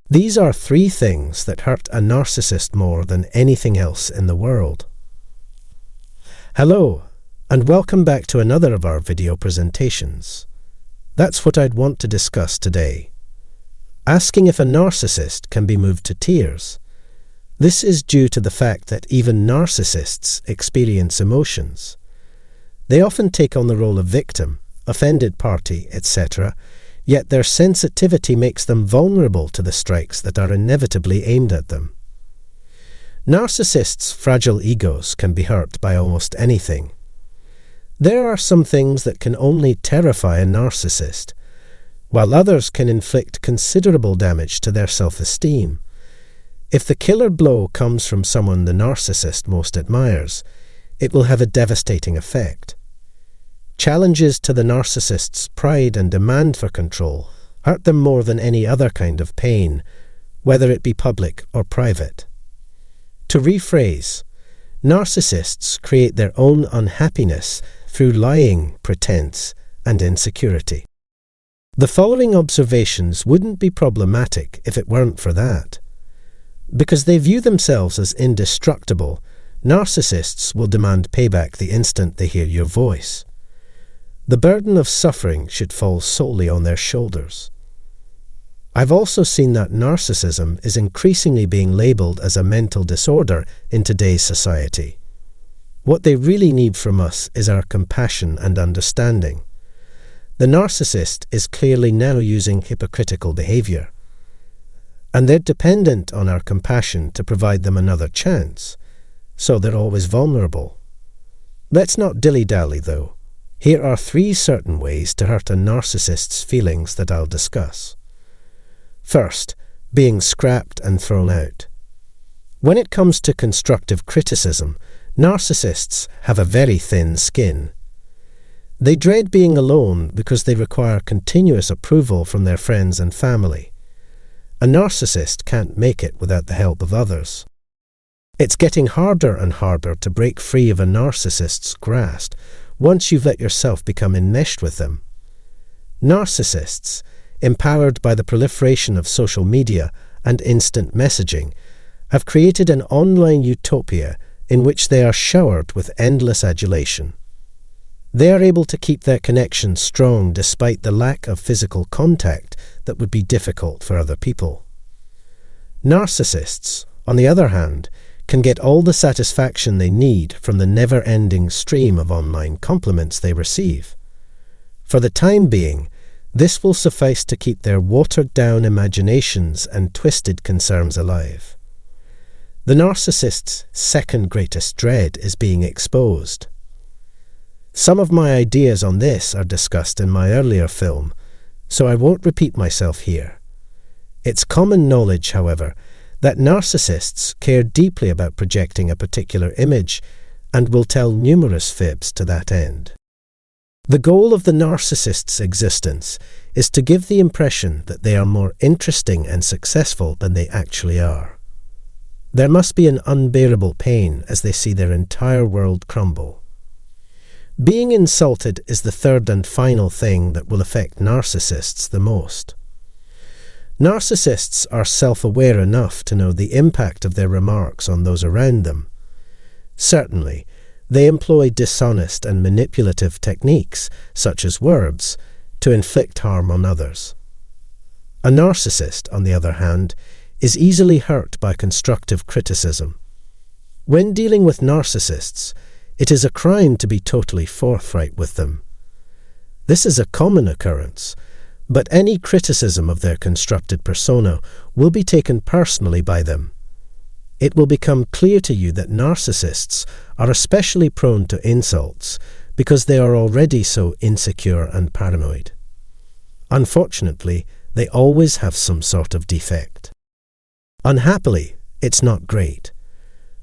These are 3 things that hurt a narcissist more than anything else in the world. Hello, and welcome back to another of our video presentations. That's what I'd want to discuss today. Asking if a narcissist can be moved to tears. This is due to the fact that even narcissists experience emotions. They often take on the role of victim, offended party, etc., yet their sensitivity makes them vulnerable to the strikes that are inevitably aimed at them. Narcissists' fragile egos can be hurt by almost anything. There are some things that can only terrify a narcissist, while others can inflict considerable damage to their self-esteem. If the killer blow comes from someone the narcissist most admires, it will have a devastating effect. Challenges to the narcissist's pride and demand for control hurt them more than any other kind of pain, whether it be public or private. To rephrase, narcissists create their own unhappiness through lying, pretense, and insecurity. The following observations wouldn't be problematic if it weren't for that. Because they view themselves as indestructible, narcissists will demand payback the instant they hear your voice. The burden of suffering should fall solely on their shoulders. I've also seen that narcissism is increasingly being labelled as a mental disorder in today's society. What they really need from us is our compassion and understanding. The narcissist is clearly now using hypocritical behaviour, and they're dependent on our compassion to provide them another chance, so they're always vulnerable. Let's not dilly-dally though. Here are 3 certain ways to hurt a narcissist's feelings that I'll discuss. First, being scrapped and thrown out. When it comes to constructive criticism, narcissists have a very thin skin. They dread being alone because they require continuous approval from their friends and family. A narcissist can't make it without the help of others. It's getting harder and harder to break free of a narcissist's grasp once you've let yourself become enmeshed with them. Narcissists, empowered by the proliferation of social media and instant messaging, have created an online utopia in which they are showered with endless adulation. They are able to keep their connection strong despite the lack of physical contact that would be difficult for other people. Narcissists, on the other hand, can get all the satisfaction they need from the never-ending stream of online compliments they receive. For the time being, this will suffice to keep their watered-down imaginations and twisted concerns alive. The narcissist's second greatest dread is being exposed. Some of my ideas on this are discussed in my earlier film, so I won't repeat myself here. It's common knowledge, however, that narcissists care deeply about projecting a particular image and will tell numerous fibs to that end. The goal of the narcissist's existence is to give the impression that they are more interesting and successful than they actually are. There must be an unbearable pain as they see their entire world crumble. Being insulted is the third and final thing that will affect narcissists the most. Narcissists are self-aware enough to know the impact of their remarks on those around them. Certainly, they employ dishonest and manipulative techniques, such as words, to inflict harm on others. A narcissist, on the other hand, is easily hurt by constructive criticism. When dealing with narcissists, it is a crime to be totally forthright with them. This is a common occurrence, but any criticism of their constructed persona will be taken personally by them. It will become clear to you that narcissists are especially prone to insults because they are already so insecure and paranoid. Unfortunately, they always have some sort of defect. Unhappily, it's not great.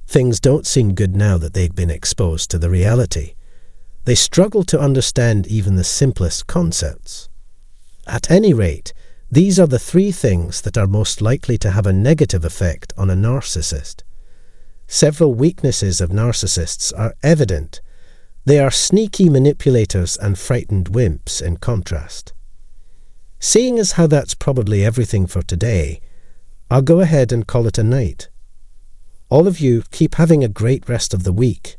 Things don't seem good now that they've been exposed to the reality. They struggle to understand even the simplest concepts. At any rate, these are the 3 things that are most likely to have a negative effect on a narcissist. Several weaknesses of narcissists are evident. They are sneaky manipulators and frightened wimps in contrast. Seeing as how that's probably everything for today, I'll go ahead and call it a night. All of you keep having a great rest of the week.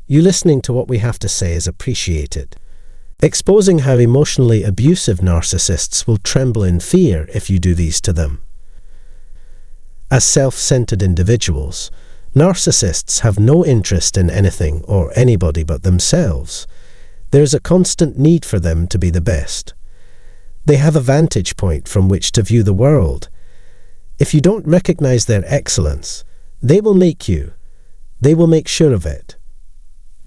You listening to what we have to say is appreciated. Exposing how emotionally abusive narcissists will tremble in fear if you do these to them. As self-centered individuals, narcissists have no interest in anything or anybody but themselves. There is a constant need for them to be the best. They have a vantage point from which to view the world. If you don't recognize their excellence, they will make you. They will make sure of it.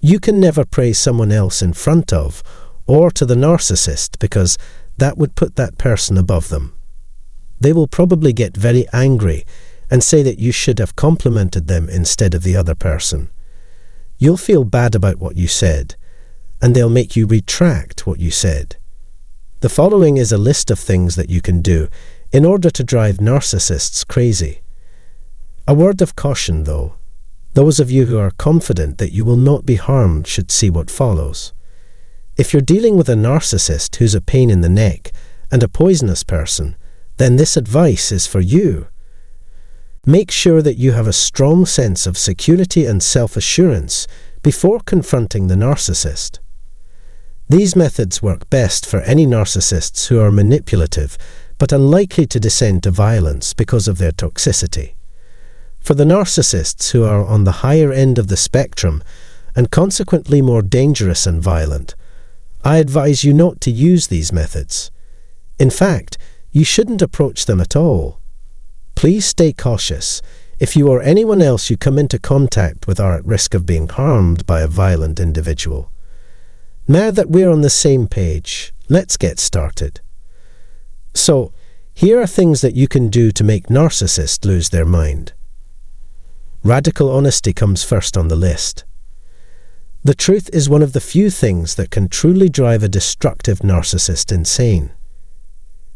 You can never praise someone else in front of or to the narcissist because that would put that person above them. They will probably get very angry and say that you should have complimented them instead of the other person. You'll feel bad about what you said, and they'll make you retract what you said. The following is a list of things that you can do in order to drive narcissists crazy. A word of caution, though. Those of you who are confident that you will not be harmed should see what follows. If you're dealing with a narcissist who's a pain in the neck and a poisonous person, then this advice is for you. Make sure that you have a strong sense of security and self-assurance before confronting the narcissist. These methods work best for any narcissists who are manipulative but unlikely to descend to violence because of their toxicity. For the narcissists who are on the higher end of the spectrum and consequently more dangerous and violent, I advise you not to use these methods. In fact, you shouldn't approach them at all. Please stay cautious. If you or anyone else you come into contact with are at risk of being harmed by a violent individual. Now that we're on the same page, let's get started. So, here are things that you can do to make narcissists lose their mind. Radical honesty comes first on the list. The truth is one of the few things that can truly drive a destructive narcissist insane.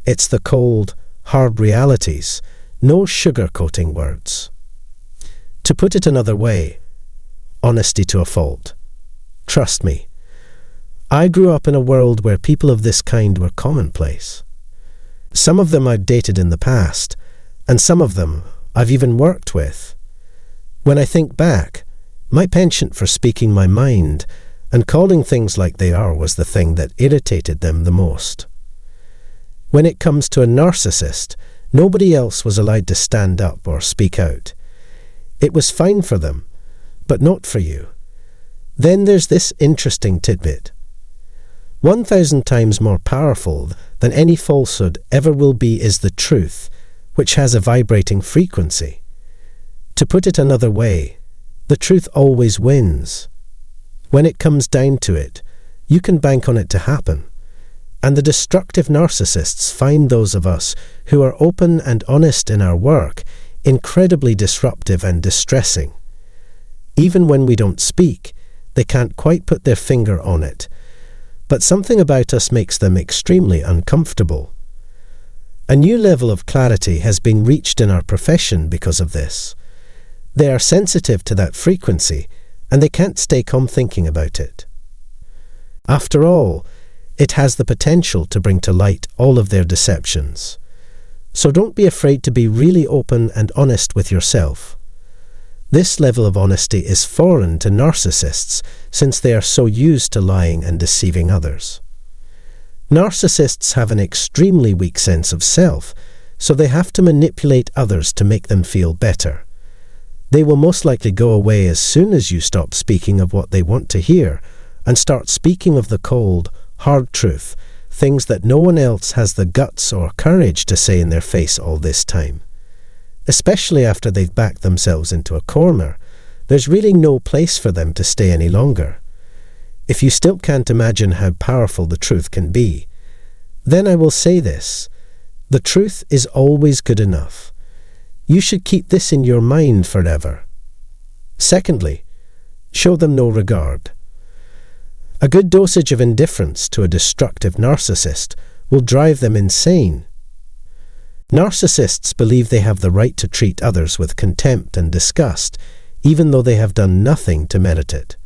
It's the cold, hard realities, no sugar-coating words. To put it another way, honesty to a fault. Trust me, I grew up in a world where people of this kind were commonplace. Some of them I've dated in the past, and some of them I've even worked with. When I think back, my penchant for speaking my mind and calling things like they are was the thing that irritated them the most. When it comes to a narcissist, nobody else was allowed to stand up or speak out. It was fine for them, but not for you. Then there's this interesting tidbit. 1,000 times more powerful than any falsehood ever will be is the truth, which has a vibrating frequency. To put it another way, the truth always wins. When it comes down to it, you can bank on it to happen. And the destructive narcissists find those of us who are open and honest in our work incredibly disruptive and distressing. Even when we don't speak, they can't quite put their finger on it, but something about us makes them extremely uncomfortable. A new level of clarity has been reached in our profession because of this. They are sensitive to that frequency, and they can't stay calm thinking about it. After all, it has the potential to bring to light all of their deceptions. So don't be afraid to be really open and honest with yourself. This level of honesty is foreign to narcissists since they are so used to lying and deceiving others. Narcissists have an extremely weak sense of self, so they have to manipulate others to make them feel better. They will most likely go away as soon as you stop speaking of what they want to hear and start speaking of the cold, hard truth, things that no one else has the guts or courage to say in their face all this time. Especially after they've backed themselves into a corner, there's really no place for them to stay any longer. If you still can't imagine how powerful the truth can be, then I will say this: the truth is always good enough. You should keep this in your mind forever. Secondly, show them no regard. A good dosage of indifference to a destructive narcissist will drive them insane. Narcissists believe they have the right to treat others with contempt and disgust, even though they have done nothing to merit it.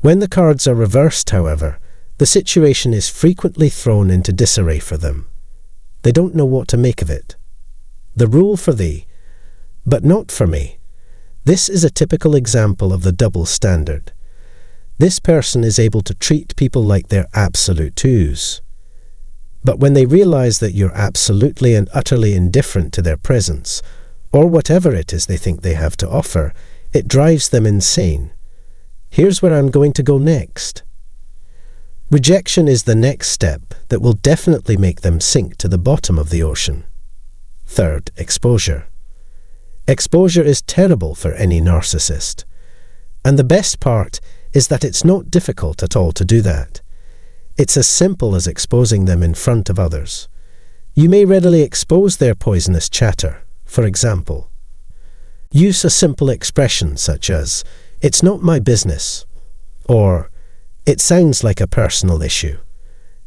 When the cards are reversed, however, the situation is frequently thrown into disarray for them. They don't know what to make of it. the rule for thee, but not for me. This is a typical example of the double standard. This person is able to treat people like they're absolute twos. But when they realize that you're absolutely and utterly indifferent to their presence, or whatever it is they think they have to offer, it drives them insane. Here's where I'm going to go next. Rejection is the next step that will definitely make them sink to the bottom of the ocean. Third, exposure. Exposure is terrible for any narcissist. And the best part is that it's not difficult at all to do that. It's as simple as exposing them in front of others. You may readily expose their poisonous chatter. For example, use a simple expression such as, "It's not my business," or "It sounds like a personal issue.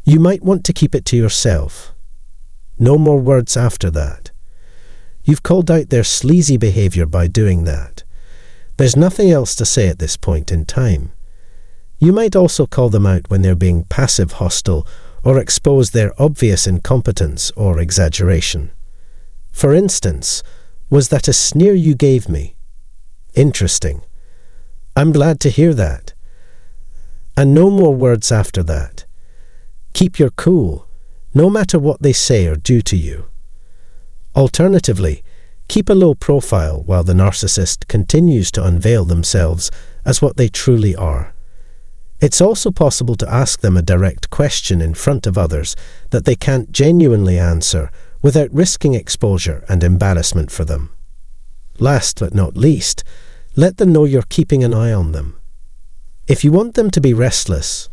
You might want to keep it to yourself." No more words after that. You've called out their sleazy behavior by doing that. There's nothing else to say at this point in time. You might also call them out when they're being passive hostile or expose their obvious incompetence or exaggeration. For instance, "Was that a sneer you gave me?" Interesting. I'm glad to hear that. And no more words after that. Keep your cool, no matter what they say or do to you. Alternatively, keep a low profile while the narcissist continues to unveil themselves as what they truly are. It's also possible to ask them a direct question in front of others that they can't genuinely answer without risking exposure and embarrassment for them. Last but not least, let them know you're keeping an eye on them. If you want them to be restless,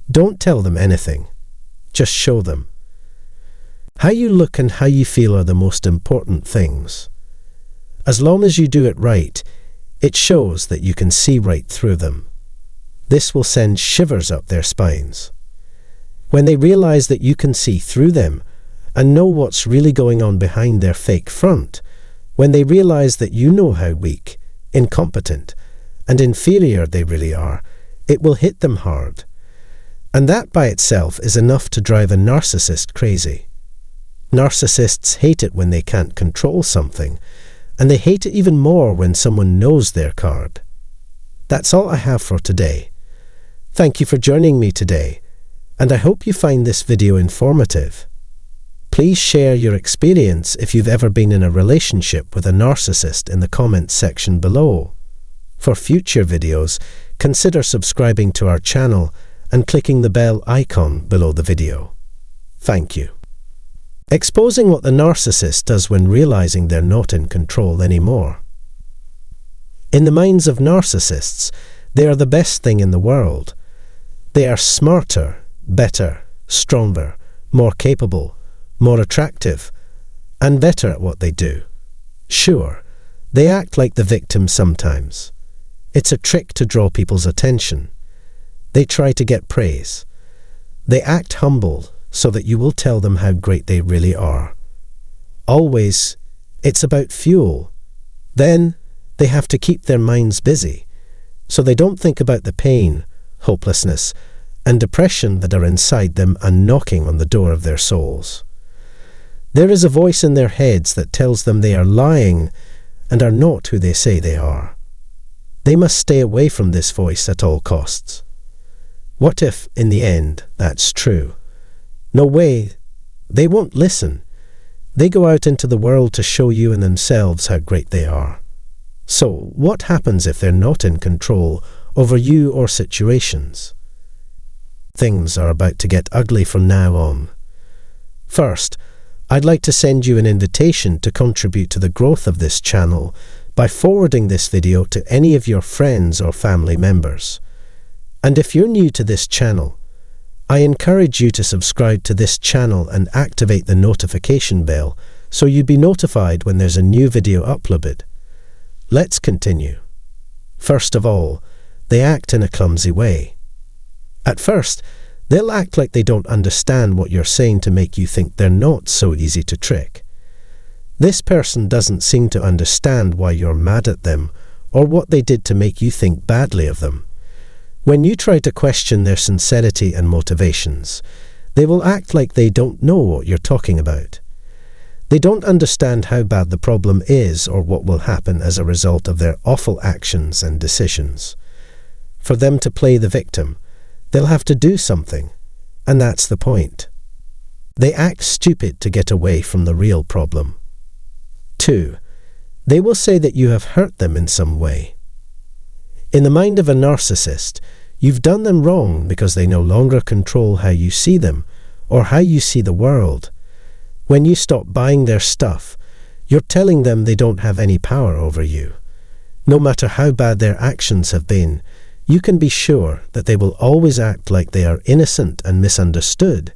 don't tell them anything. Just show them. How you look and how you feel are the most important things. As long as you do it right, it shows that you can see right through them. This will send shivers up their spines. When they realize that you can see through them and know what's really going on behind their fake front, when they realize that you know how weak, incompetent, and inferior they really are, it will hit them hard. And that by itself is enough to drive a narcissist crazy. Narcissists hate it when they can't control something, and they hate it even more when someone knows their card. That's all I have for today. Thank you for joining me today, and I hope you find this video informative. Please share your experience if you've ever been in a relationship with a narcissist in the comments section below. For future videos, consider subscribing to our channel and clicking the bell icon below the video. Thank you. Exposing what the narcissist does when realizing they're not in control anymore. In the minds of narcissists, they are the best thing in the world. They are smarter, better, stronger, more capable, more attractive, and better at what they do. Sure, they act like the victim sometimes. It's a trick to draw people's attention. They try to get praise. They act humble so that you will tell them how great they really are. Always, it's about fuel. Then, they have to keep their minds busy, so they don't think about the pain, hopelessness, and depression that are inside them and knocking on the door of their souls. There is a voice in their heads that tells them they are lying and are not who they say they are. They must stay away from this voice at all costs. What if, in the end, that's true? No way. They won't listen. They go out into the world to show you and themselves how great they are. So, what happens if they're not in control over you or situations? Things are about to get ugly from now on. First, I'd like to send you an invitation to contribute to the growth of this channel by forwarding this video to any of your friends or family members. And if you're new to this channel, I encourage you to subscribe to this channel and activate the notification bell so you'll be notified when there's a new video uploaded. Let's continue. First of all, they act in a clumsy way. At first, they'll act like they don't understand what you're saying to make you think they're not so easy to trick. This person doesn't seem to understand why you're mad at them or what they did to make you think badly of them. When you try to question their sincerity and motivations, they will act like they don't know what you're talking about. They don't understand how bad the problem is or what will happen as a result of their awful actions and decisions. For them to play the victim, they'll have to do something, and that's the point. They act stupid to get away from the real problem. 2. They will say that you have hurt them in some way. In the mind of a narcissist, you've done them wrong because they no longer control how you see them or how you see the world. When you stop buying their stuff, you're telling them they don't have any power over you. No matter how bad their actions have been, you can be sure that they will always act like they are innocent and misunderstood.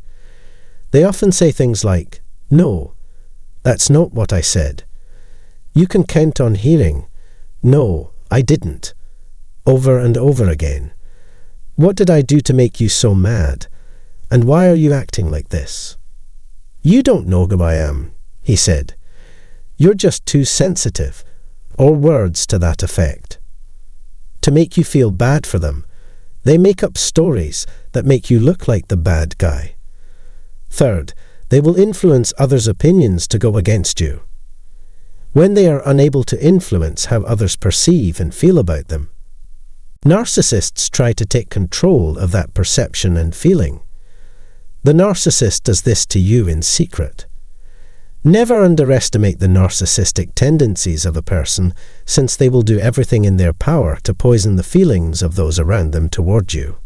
They often say things like, "No, that's not what I said." You can count on hearing, "No, I didn't," over and over again. "What did I do to make you so mad? And why are you acting like this?" "You don't know who I am," he said. "You're just too sensitive," or words to that effect. To make you feel bad for them, they make up stories that make you look like the bad guy. 3rd, they will influence others' opinions to go against you. When they are unable to influence how others perceive and feel about them, narcissists try to take control of that perception and feeling. The narcissist does this to you in secret. Never underestimate the narcissistic tendencies of a person, since they will do everything in their power to poison the feelings of those around them toward you.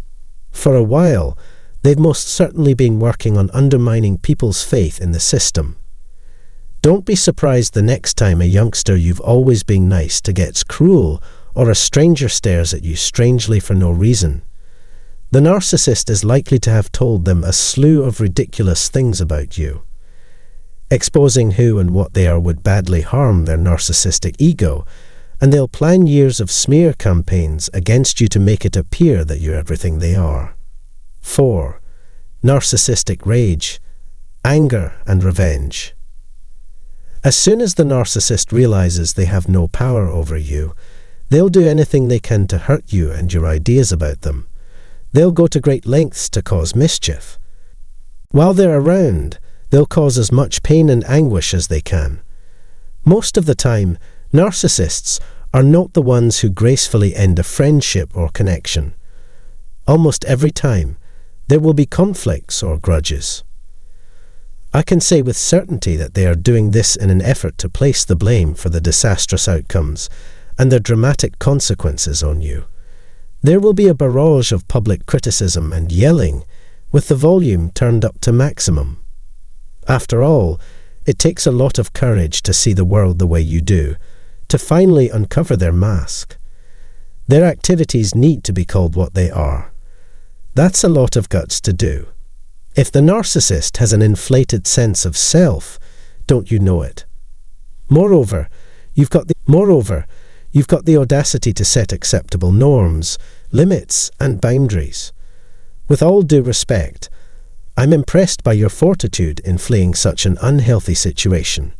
For a while, they've most certainly been working on undermining people's faith in the system. Don't be surprised the next time a youngster you've always been nice to gets cruel, or a stranger stares at you strangely for no reason. The narcissist is likely to have told them a slew of ridiculous things about you. Exposing who and what they are would badly harm their narcissistic ego, and they'll plan years of smear campaigns against you to make it appear that you're everything they are. 4. Narcissistic rage, anger and revenge. As soon as the narcissist realizes they have no power over you, they'll do anything they can to hurt you and your ideas about them. They'll go to great lengths to cause mischief. While they're around, they'll cause as much pain and anguish as they can. Most of the time, narcissists are not the ones who gracefully end a friendship or connection. Almost every time, there will be conflicts or grudges. I can say with certainty that they are doing this in an effort to place the blame for the disastrous outcomes and their dramatic consequences on you. There will be a barrage of public criticism and yelling, with the volume turned up to maximum. After all, it takes a lot of courage to see the world the way you do, to finally uncover their mask. Their activities need to be called what they are. That's a lot of guts to do. If the narcissist has an inflated sense of self, don't you know it? Moreover, you've got the audacity to set acceptable norms, limits, and boundaries. With all due respect, I'm impressed by your fortitude in fleeing such an unhealthy situation.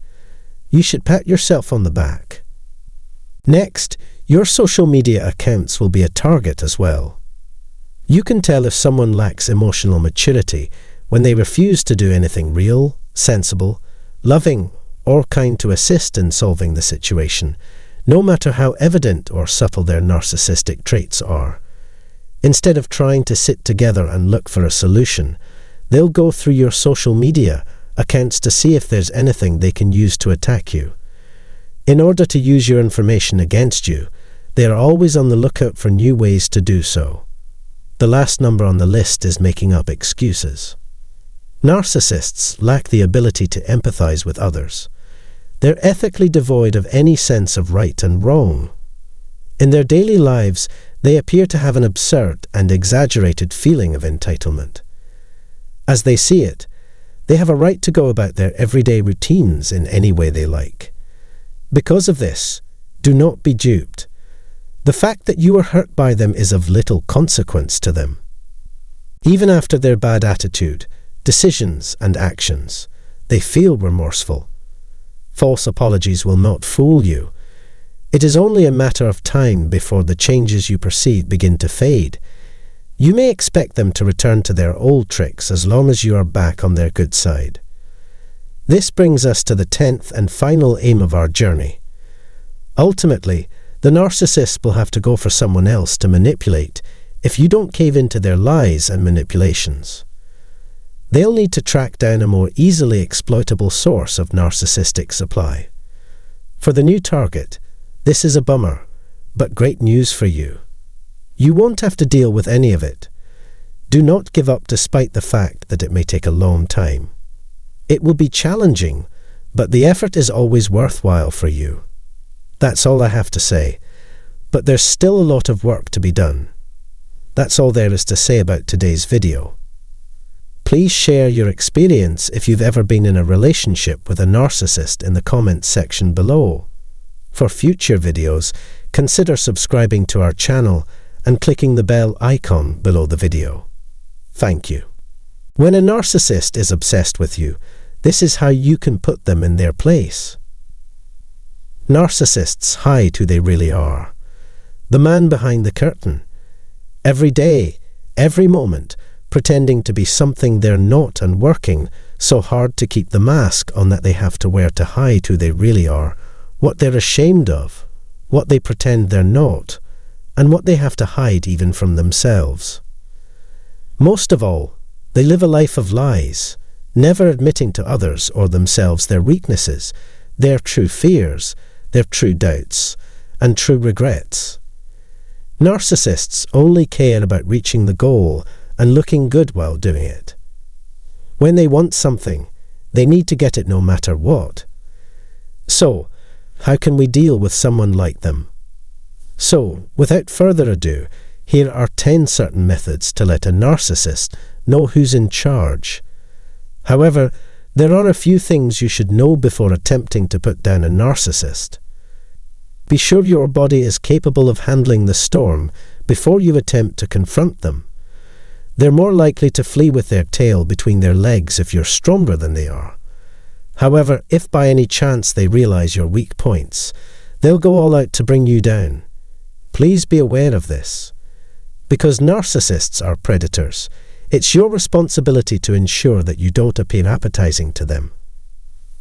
You should pat yourself on the back. Next, your social media accounts will be a target as well. You can tell if someone lacks emotional maturity when they refuse to do anything real, sensible, loving, or kind to assist in solving the situation, no matter how evident or subtle their narcissistic traits are. Instead of trying to sit together and look for a solution, they'll go through your social media accounts to see if there's anything they can use to attack you. In order to use your information against you, they are always on the lookout for new ways to do so. The last number on the list is making up excuses. Narcissists lack the ability to empathize with others. They're ethically devoid of any sense of right and wrong. In their daily lives, they appear to have an absurd and exaggerated feeling of entitlement. As they see it, they have a right to go about their everyday routines in any way they like. Because of this, do not be duped. The fact that you were hurt by them is of little consequence to them. Even after their bad attitude, decisions, and actions, they feel remorseful. False apologies will not fool you. It is only a matter of time before the changes you perceive begin to fade. You may expect them to return to their old tricks as long as you are back on their good side. This brings us to the 10th and final aim of our journey. Ultimately, the narcissist will have to go for someone else to manipulate if you don't cave into their lies and manipulations. They'll need to track down a more easily exploitable source of narcissistic supply. For the new target, this is a bummer, but great news for you. You won't have to deal with any of it. Do not give up despite the fact that it may take a long time. It will be challenging, but the effort is always worthwhile for you. That's all I have to say, but there's still a lot of work to be done. That's all there is to say about today's video. Please share your experience if you've ever been in a relationship with a narcissist in the comments section below. For future videos, consider subscribing to our channel and clicking the bell icon below the video. Thank you. When a narcissist is obsessed with you, this is how you can put them in their place. Narcissists hide who they really are. The man behind the curtain. Every day, every moment, pretending to be something they're not and working so hard to keep the mask on that they have to wear to hide who they really are, what they're ashamed of, what they pretend they're not, and what they have to hide even from themselves. Most of all, they live a life of lies, never admitting to others or themselves their weaknesses, their true fears, their true doubts, and true regrets. Narcissists only care about reaching the goal and looking good while doing it. When they want something, they need to get it no matter what. So, how can we deal with someone like them? So, without further ado, here are 10 certain methods to let a narcissist know who's in charge. However, there are a few things you should know before attempting to put down a narcissist. Be sure your body is capable of handling the storm before you attempt to confront them. They're more likely to flee with their tail between their legs if you're stronger than they are. However, if by any chance they realize your weak points, they'll go all out to bring you down. Please be aware of this. Because narcissists are predators, it's your responsibility to ensure that you don't appear appetizing to them.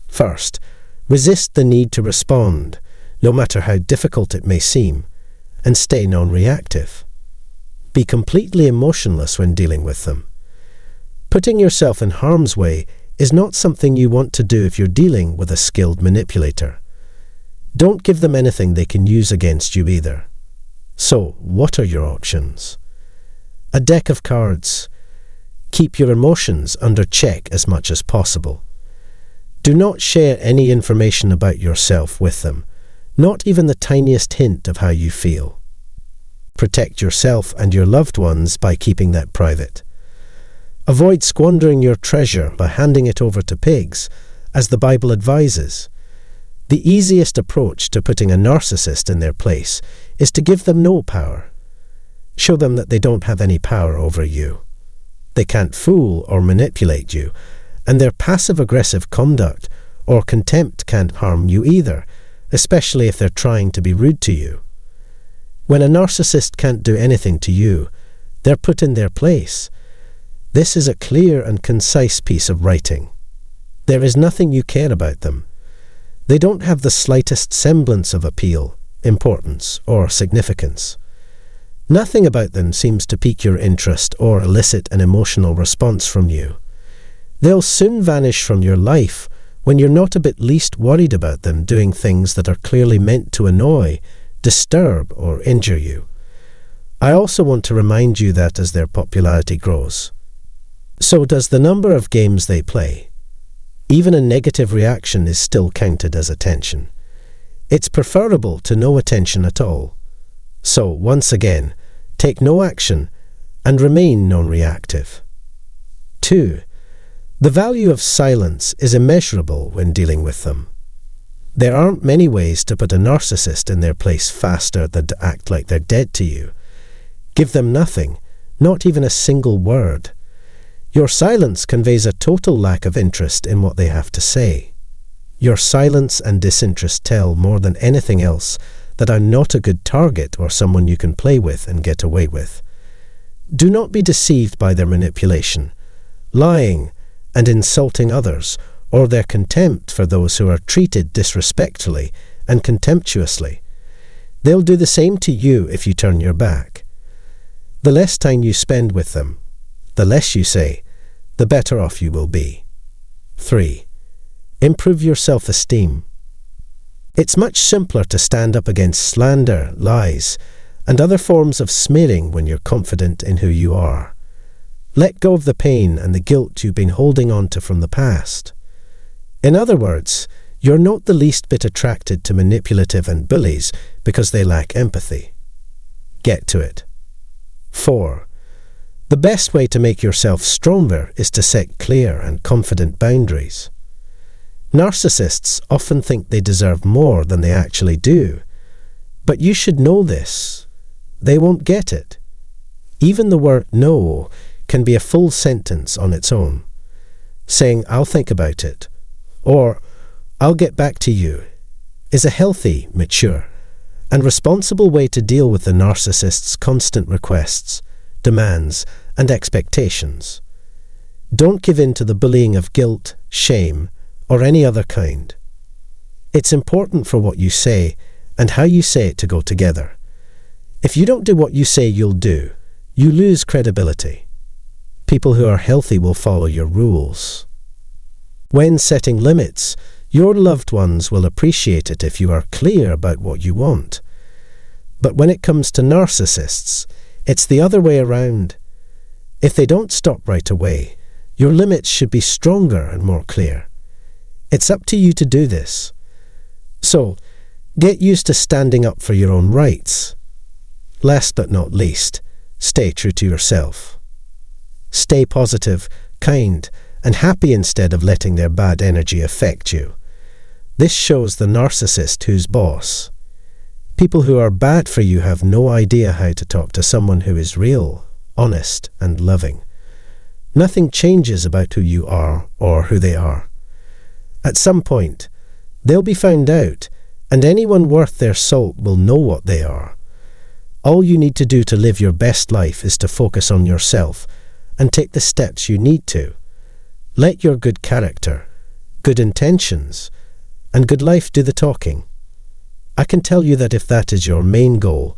First, resist the need to respond, no matter how difficult it may seem, and stay non-reactive. Be completely emotionless when dealing with them. Putting yourself in harm's way is not something you want to do if you're dealing with a skilled manipulator. Don't give them anything they can use against you either. So, what are your options? A deck of cards. Keep your emotions under check as much as possible. Do not share any information about yourself with them, not even the tiniest hint of how you feel. Protect yourself and your loved ones by keeping that private. Avoid squandering your treasure by handing it over to pigs, as the Bible advises. The easiest approach to putting a narcissist in their place is to give them no power. Show them that they don't have any power over you. They can't fool or manipulate you, and their passive-aggressive conduct or contempt can't harm you either, especially if they're trying to be rude to you. When a narcissist can't do anything to you, they're put in their place. This is a clear and concise piece of writing. There is nothing you care about them. They don't have the slightest semblance of appeal, importance, or significance. Nothing about them seems to pique your interest or elicit an emotional response from you. They'll soon vanish from your life when you're not a bit least worried about them doing things that are clearly meant to annoy, disturb, or injure you. I also want to remind you that as their popularity grows, so does the number of games they play. Even a negative reaction is still counted as attention. It's preferable to no attention at all. So, once again, take no action and remain non-reactive. 2. The value of silence is immeasurable when dealing with them. There aren't many ways to put a narcissist in their place faster than to act like they're dead to you. Give them nothing, not even a single word. Your silence conveys a total lack of interest in what they have to say. Your silence and disinterest tell more than anything else that I'm not a good target or someone you can play with and get away with. Do not be deceived by their manipulation, lying, and insulting others, or their contempt for those who are treated disrespectfully and contemptuously. They'll do the same to you if you turn your back. The less time you spend with them, the less you say, the better off you will be. 3. Improve your self-esteem. It's much simpler to stand up against slander, lies, and other forms of smearing when you're confident in who you are. Let go of the pain and the guilt you've been holding on to from the past. In other words, you're not the least bit attracted to manipulative and bullies because they lack empathy. Get to it. 4. The best way to make yourself stronger is to set clear and confident boundaries. Narcissists often think they deserve more than they actually do. But you should know this. They won't get it. Even the word no can be a full sentence on its own. Saying, "I'll think about it," or "I'll get back to you," is a healthy, mature, and responsible way to deal with the narcissist's constant requests, demands, and expectations. Don't give in to the bullying of guilt, shame, or any other kind. It's important for what you say and how you say it to go together. If you don't do what you say you'll do, you lose credibility. People who are healthy will follow your rules. When setting limits, your loved ones will appreciate it if you are clear about what you want. But when it comes to narcissists, it's the other way around. If they don't stop right away, your limits should be stronger and more clear. It's up to you to do this. So, get used to standing up for your own rights. Last but not least, stay true to yourself. Stay positive, kind, and happy instead of letting their bad energy affect you. This shows the narcissist who's boss. People who are bad for you have no idea how to talk to someone who is real, honest, and loving. Nothing changes about who you are or who they are. At some point, they'll be found out, and anyone worth their salt will know what they are. All you need to do to live your best life is to focus on yourself and take the steps you need to. Let your good character, good intentions, and good life do the talking. I can tell you that if that is your main goal,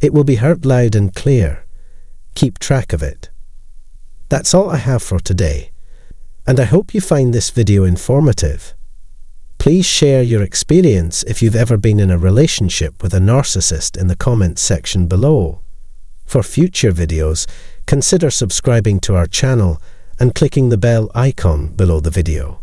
it will be heard loud and clear. Keep track of it. That's all I have for today, and I hope you find this video informative. Please share your experience if you've ever been in a relationship with a narcissist in the comments section below. For future videos, consider subscribing to our channel and clicking the bell icon below the video.